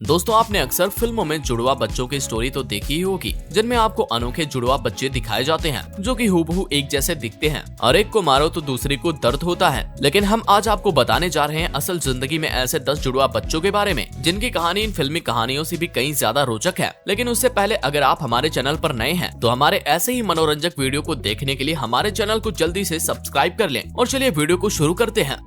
दोस्तों आपने अक्सर फिल्मों में जुड़वा बच्चों की स्टोरी तो देखी ही होगी, जिनमें आपको अनोखे जुड़वा बच्चे दिखाए जाते हैं जो कि हूबहू एक जैसे दिखते हैं और एक को मारो तो दूसरे को दर्द होता है। लेकिन हम आज आपको बताने जा रहे हैं असल जिंदगी में ऐसे 10 जुड़वा बच्चों के बारे में जिनकी कहानी इन फिल्मी कहानियों से भी कहीं ज्यादा रोचक है। लेकिन उससे पहले अगर आप हमारे चैनल पर नए हैं तो हमारे ऐसे ही मनोरंजक वीडियो को देखने के लिए हमारे चैनल को जल्दी से सब्सक्राइब कर लें। और चलिए वीडियो को शुरू करते हैं।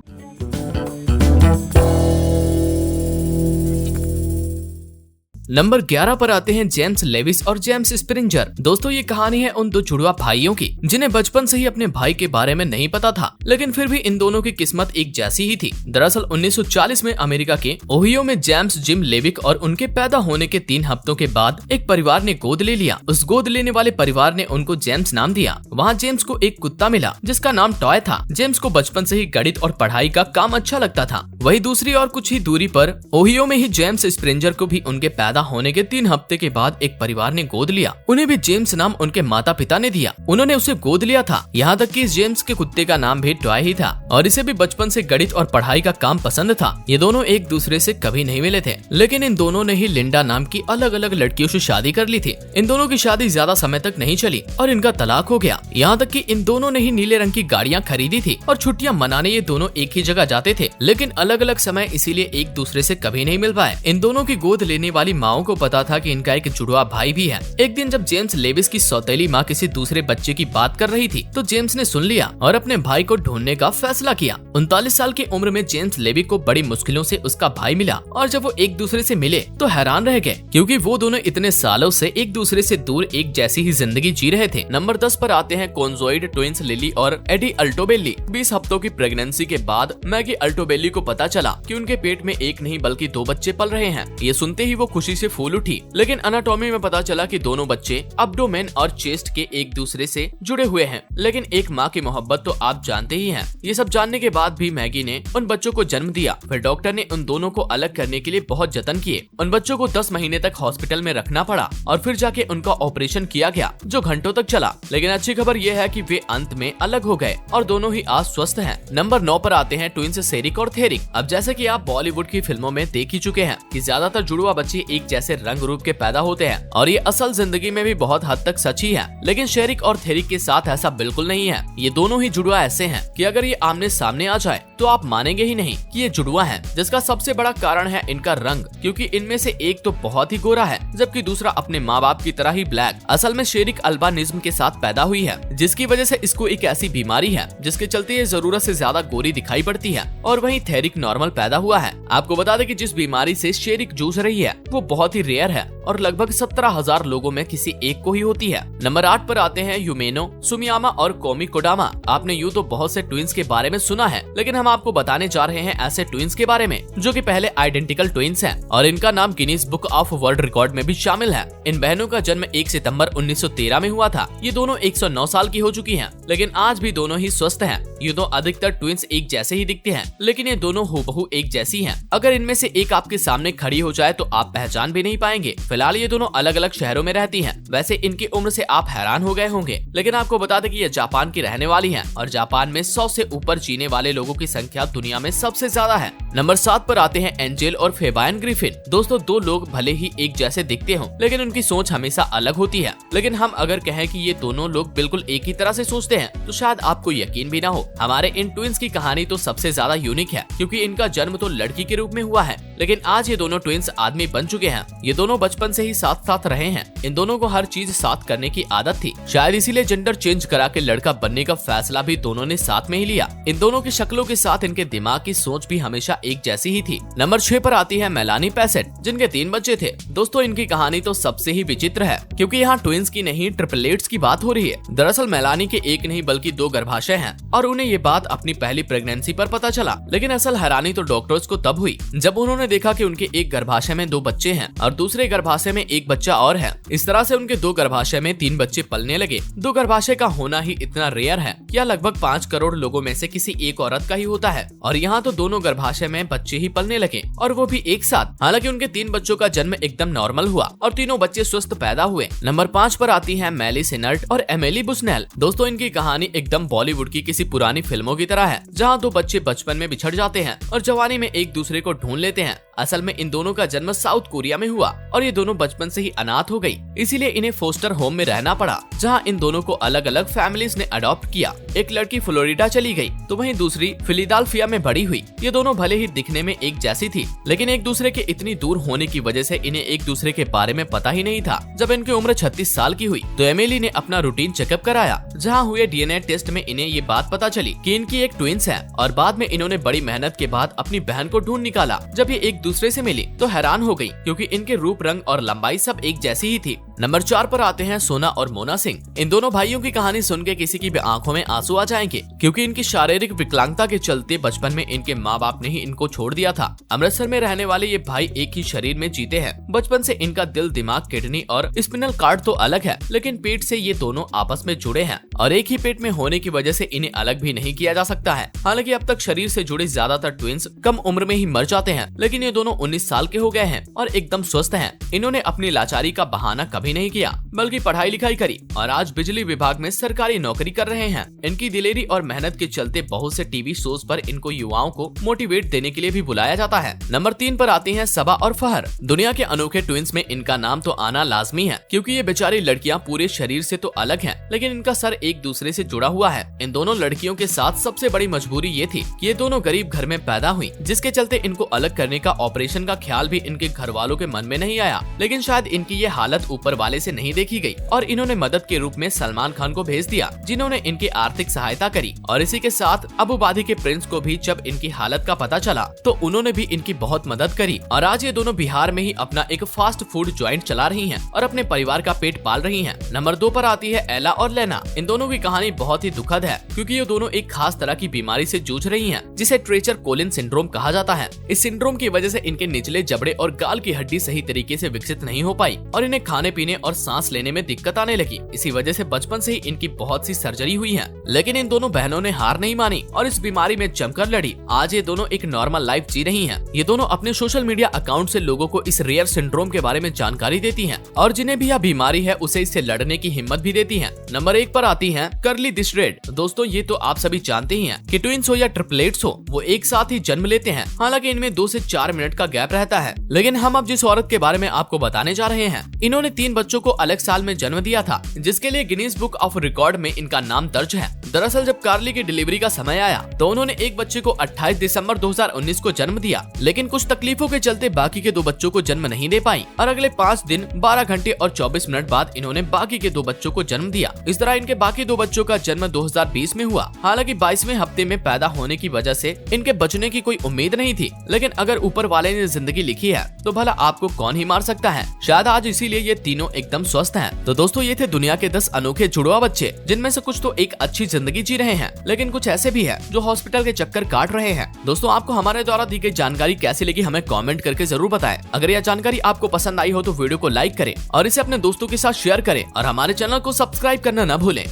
नंबर 11 पर आते हैं जेम्स लेविस और जेम्स स्प्रिंगर। दोस्तों ये कहानी है उन दो जुड़वा भाइयों की जिन्हें बचपन से ही अपने भाई के बारे में नहीं पता था, लेकिन फिर भी इन दोनों की किस्मत एक जैसी ही थी। दरअसल 1940 में अमेरिका के ओहियो में जेम्स जिम लेविक और उनके पैदा होने के 3 हफ्तों के बाद एक परिवार ने गोद ले लिया। उस गोद लेने वाले परिवार ने उनको जेम्स नाम दिया। वहाँ जेम्स को एक कुत्ता मिला जिसका नाम टॉय था। जेम्स को बचपन से ही गणित और पढ़ाई का काम अच्छा लगता था। वही दूसरी और कुछ ही दूरी पर ओहियो में ही जेम्स स्प्रिंगर को भी उनके पैदा होने के 3 हफ्ते के बाद एक परिवार ने गोद लिया। उन्हें भी जेम्स नाम उनके माता पिता ने दिया। उन्होंने उसे गोद लिया था। यहाँ तक कि जेम्स के कुत्ते का नाम भी टॉय ही था और इसे भी बचपन से गणित और पढ़ाई का काम पसंद था। ये दोनों एक दूसरे से कभी नहीं मिले थे, लेकिन इन दोनों ने ही लिंडा नाम की अलग अलग लड़कियों से शादी कर ली थी। इन दोनों की शादी ज्यादा समय तक नहीं चली और इनका तलाक हो गया। यहाँ तक कि इन दोनों ने ही नीले रंग की गाड़ियाँ खरीदी थी और छुट्टियाँ मनाने ये दोनों एक ही जगह जाते थे, लेकिन अलग अलग समय, इसीलिए एक दूसरे से कभी नहीं मिल पाए। इन दोनों की गोद लेने वाली माओ को पता था कि इनका एक जुड़वा भाई भी है। एक दिन जब जेम्स लेविस की सौतेली माँ किसी दूसरे बच्चे की बात कर रही थी तो जेम्स ने सुन लिया और अपने भाई को ढूंढने का फैसला किया। 39 साल की उम्र में जेम्स लेविक को बड़ी मुश्किलों से उसका भाई मिला और जब वो एक दूसरे से मिले तो हैरान रह गए, क्योंकि वो दोनों इतने सालों से एक दूसरे से दूर एक जैसी ही जिंदगी जी रहे थे। नंबर 10 पर आते हैं कोंजोइड ट्विंस लिली और एडी अल्टोबेली। 20 हफ्तों की प्रेगनेंसी के बाद मैगी अल्टोबेली को पता चला कि उनके पेट में एक नहीं बल्कि 2 बच्चे पल रहे हैं। ये सुनते ही वो खुशी से फूल उठी, लेकिन एनाटॉमी में पता चला कि दोनों बच्चे अब्डोमेन और चेस्ट के एक दूसरे से जुड़े हुए हैं। लेकिन एक माँ की मोहब्बत तो आप जानते ही हैं। ये सब जानने के बाद भी मैगी ने उन बच्चों को जन्म दिया। फिर डॉक्टर ने उन दोनों को अलग करने के लिए बहुत जतन किए। उन बच्चों को 10 महीने तक हॉस्पिटल में रखना पड़ा और फिर जाके उनका ऑपरेशन किया गया जो घंटों तक चला। लेकिन अच्छी खबर यह है कि वे अंत में अलग हो गए और दोनों ही आज स्वस्थ हैं। नंबर 9 पर आते हैं ट्विंस सेरिक और थेरिक। अब जैसे कि आप बॉलीवुड की फिल्मों में देख ही चुके हैं कि ज्यादातर जुड़वा बच्चे एक जैसे रंग रूप के पैदा होते हैं और ये असल जिंदगी में भी बहुत हद तक सच ही है। लेकिन शेरिक और थेरिक के साथ ऐसा बिल्कुल नहीं है। ये दोनों ही जुड़वा ऐसे हैं कि अगर ये आमने सामने आ जाए तो आप मानेंगे ही नहीं कि ये जुड़वा है, जिसका सबसे बड़ा कारण है इनका रंग, क्योंकि इनमें से एक तो बहुत ही गोरा है जबकि दूसरा अपने माँ बाप की तरह ही ब्लैक। असल में शेरिक अल्बानिज्म के साथ पैदा हुई है, जिसकी वजह से इसको एक ऐसी बीमारी है जिसके चलते ये जरूरत से ज्यादा गोरी दिखाई पड़ती है। और वहीं थेरिक नॉर्मल पैदा हुआ है। आपको बता दें कि जिस बीमारी से शेरिक जूझ रही है वो बहुत ही रेयर है और लगभग 17,000 लोगों में किसी एक को ही होती है। नंबर 8 पर आते हैं यूमेनो, सुमियामा और कोमी कोडामा। आपने यूं तो बहुत से ट्विंस के बारे में सुना है, लेकिन हम आपको बताने जा रहे हैं ऐसे ट्विंस के बारे में जो कि पहले आइडेंटिकल ट्विंस हैं और इनका नाम Guinness book of world record में भी शामिल है। इन बहनों का जन्म 1 सितंबर 1913 में हुआ था। ये दोनों 109 साल की हो चुकी हैं, लेकिन आज भी दोनों ही स्वस्थ हैं। ये दो अधिकतर ट्विंस एक जैसे ही दिखते हैं, लेकिन ये दोनों हूबहू एक जैसी हैं। अगर इनमें से एक आपके सामने खड़ी हो जाए तो आप पहचान भी नहीं पाएंगे। फिलहाल ये दोनों अलग अलग शहरों में रहती हैं। वैसे इनकी उम्र से आप हैरान हो गए होंगे, लेकिन आपको बता दें कि ये जापान की रहने वाली हैं और जापान में 100 से ऊपर जीने वाले लोगों की संख्या दुनिया में सबसे ज्यादा है। नंबर 7 पर आते हैं एंजेल और फेबायन ग्रिफिन। दोस्तों 2 लोग भले ही एक जैसे दिखते हों, लेकिन उनकी सोच हमेशा अलग होती है। लेकिन हम अगर कहें कि ये दोनों लोग बिल्कुल एक ही तरह से सोचते हैं तो शायद आपको यकीन भी ना हो। हमारे इन ट्विंस की कहानी तो सबसे ज्यादा यूनिक है, क्योंकि इनका जन्म तो लड़की के रूप में हुआ है, लेकिन आज ये दोनों ट्विंस आदमी बन चुके हैं। ये दोनों बचपन से ही साथ साथ रहे हैं। इन दोनों को हर चीज साथ करने की आदत थी। शायद इसीलिए जेंडर चेंज करा के लड़का बनने का फैसला भी दोनों ने साथ में ही लिया। इन दोनों की शक्लों के साथ इनके दिमाग की सोच भी हमेशा एक जैसी ही थी। नंबर 6 पर आती है मेलानी पैसेट, जिनके 3 बच्चे थे। दोस्तों इनकी कहानी तो सबसे ही विचित्र है, क्योंकि यहाँ ट्विंस की नहीं ट्रिपलेट्स की बात हो रही है। दरअसल मेलानी के एक नहीं बल्कि 2 गर्भाशय हैं और उन्हें ये बात अपनी पहली प्रेगनेंसी पर पता चला। लेकिन असल हैरानी तो डॉक्टर्स को तब हुई जब उन्होंने देखा कि उनके एक गर्भाशय में 2 बच्चे हैं और दूसरे गर्भाशय में एक बच्चा और है। इस तरह से उनके 2 गर्भाशय में 3 बच्चे पलने लगे। 2 गर्भाशय का होना ही इतना रेयर है कि यह लगभग 5 करोड़ लोगों में से किसी एक औरत का ही होता है। और यहाँ तो दोनों गर्भाशय में बच्चे ही पलने लगे और वो भी एक साथ। हालांकि उनके 3 बच्चों का जन्म एकदम नॉर्मल हुआ और तीनों बच्चे स्वस्थ पैदा हुए। नंबर 5 पर आती है मैली सिनर्ट और एमिली बुस्नेल। दोस्तों इनकी कहानी एकदम बॉलीवुड की किसी पुरानी फिल्मों की तरह है, जहाँ 2 बच्चे बचपन में बिछड़ जाते हैं और जवानी में एक दूसरे को ढूंढ लेते हैं। असल में इन दोनों का जन्म साउथ कोरिया में हुआ और ये दोनों बचपन से ही अनाथ हो गई, इसीलिए इन्हें फोस्टर होम में रहना पड़ा, जहां इन दोनों को अलग अलग फैमिलीज ने अडॉप्ट किया। एक लड़की फ्लोरिडा चली गई तो वहीं दूसरी फिलाडेल्फिया में बड़ी हुई। ये दोनों भले ही दिखने में एक जैसी थी, लेकिन एक दूसरे के इतनी दूर होने की वजह से इन्हें एक दूसरे के बारे में पता ही नहीं था। जब इनकी उम्र 36 साल की हुई तो एमिली ने अपना रूटीन चेकअप कराया, जहां हुए डीएनए टेस्ट में इन्हें ये बात पता चली कि इनकी एक ट्विंस है। और बाद में इन्होंने बड़ी मेहनत के बाद अपनी बहन को ढूंढ निकाला। जब ये एक दूसरे से मिली तो हैरान हो गई, क्योंकि इनके रूप, रंग और लंबाई सब एक जैसी ही थी। नंबर 4 पर आते हैं सोना और मोना सिंह। इन दोनों भाइयों की कहानी सुन के किसी की भी आंखों में आंसू आ जाएंगे, क्योंकि इनकी शारीरिक विकलांगता के चलते बचपन में इनके माँ बाप ने ही इनको छोड़ दिया था। अमृतसर में रहने वाले ये भाई एक ही शरीर में जीते हैं। बचपन से इनका दिल, दिमाग, किडनी और स्पिनल कार्ड तो अलग है, लेकिन पेट से ये दोनों आपस में जुड़े हैं और एक ही पेट में होने की वजह से इन्हें अलग भी नहीं किया जा सकता है। हालांकि अब तक शरीर से जुड़े ज्यादातर ट्विंस कम उम्र में ही मर जाते हैं, लेकिन ये दोनों 19 साल के हो गए हैं और एकदम स्वस्थ हैं। इन्होंने अपनी लाचारी का बहाना कभी नहीं किया, बल्कि पढ़ाई लिखाई करी और आज बिजली विभाग में सरकारी नौकरी कर रहे हैं। इनकी दिलेरी और मेहनत के चलते बहुत से टीवी शोज पर इनको युवाओं को मोटिवेट देने के लिए भी बुलाया जाता है। नंबर 3 पर आती हैं सबा और फहर। दुनिया के अनोखे ट्विंस में इनका नाम तो आना लाजमी है, क्योंकि ये बेचारी लड़कियां पूरे शरीर से तो अलग हैं, लेकिन इनका सर एक दूसरे से जुड़ा हुआ है। इन दोनों लड़कियों के साथ सबसे बड़ी मजबूरी ये थी कि ये दोनों गरीब घर में पैदा हुई, जिसके चलते इनको अलग करने का ऑपरेशन का ख्याल भी इनके घर वालों के मन में नहीं आया। लेकिन शायद इनकी ये हालत ऊपर वाले से नहीं देखी गई और इन्होंने मदद के रूप में सलमान खान को भेज दिया, जिन्होंने इनकी आर्थिक सहायता करी। और इसी के साथ अबुबादी के प्रिंस को भी जब इनकी हालत का पता चला तो उन्होंने भी इनकी बहुत मदद करी और आज ये दोनों बिहार में ही अपना एक फास्ट फूड जॉइंट चला रही हैं और अपने परिवार का पेट पाल रही हैं। नंबर 2 पर आती है एला और लेना। इन दोनों की कहानी बहुत ही दुखद है, क्योंकि ये दोनों एक खास तरह की बीमारी से जूझ रही हैं, जिसे ट्रेचर कोलिन सिंड्रोम कहा जाता है। इस सिंड्रोम की वजह से इनके निचले जबड़े और गाल की हड्डी सही तरीके से विकसित नहीं हो पाई और इन्हें खाने पीने और सांस लेने में दिक्कत आने लगी। इसी वजह से बचपन से ही इनकी बहुत सी सर्जरी हुई है, लेकिन इन दोनों बहनों ने हार नहीं मानी और इस बीमारी में जमकर लड़ी। आज ये दोनों एक नॉर्मल लाइफ जी रही हैं। ये दोनों अपने सोशल मीडिया अकाउंट से लोगों को इस रेयर सिंड्रोम के बारे में जानकारी देती हैं और जिन्हें भी यह बीमारी है उसे इससे लड़ने की हिम्मत भी देती हैं। नंबर 1 पर आती हैं कर्ली दिस रेड। दोस्तों, ये तो आप सभी जानते ही हैं कि ट्विंस हो या ट्रिपलेट्स हो, वो एक साथ ही जन्म लेते हैं। हालांकि इनमें 2 से 4 मिनट का गैप रहता है, लेकिन हम अब जिस औरत के बारे में आपको बताने जा रहे हैं, इन्होंने 3 बच्चों को अलग साल में जन्म दिया था, जिसके लिए गिनीज बुक ऑफ रिकॉर्ड में इनका नाम दर्ज है। दरअसल जब कार्ली की डिलीवरी का समय आया तो उन्होंने एक बच्चे को 28 दिसंबर 2019 को जन्म दिया, लेकिन कुछ तकलीफों के चलते बाकी के 2 बच्चों को जन्म नहीं दे पाई और अगले 5 दिन 12 घंटे और 24 मिनट बाद इन्होंने बाकी के 2 बच्चों को जन्म दिया। इस तरह इनके बाकी 2 बच्चों का जन्म 2020 में हुआ। हालांकि 22वें हफ्ते में पैदा होने की वजह से इनके बचने की कोई उम्मीद नहीं थी, लेकिन अगर ऊपर वाले ने जिंदगी लिखी है तो भला आपको कौन ही मार सकता है। शायद आज इसीलिए ये तीनों एकदम स्वस्थ हैं। तो दोस्तों, ये थे दुनिया के 10 अनोखे जुड़वा बच्चे, जिनमें से कुछ तो एक अच्छी जिंदगी जी रहे हैं, लेकिन कुछ ऐसे भी हैं जो हॉस्पिटल के चक्कर काट रहे हैं। दोस्तों, आपको हमारे द्वारा दी गई जानकारी कैसी लगी हमें कमेंट करके जरूर बताएं। अगर यह जानकारी आपको पसंद आई हो तो वीडियो को लाइक करें और इसे अपने दोस्तों के साथ शेयर करें और हमारे चैनल को सब्सक्राइब करना न भूलें।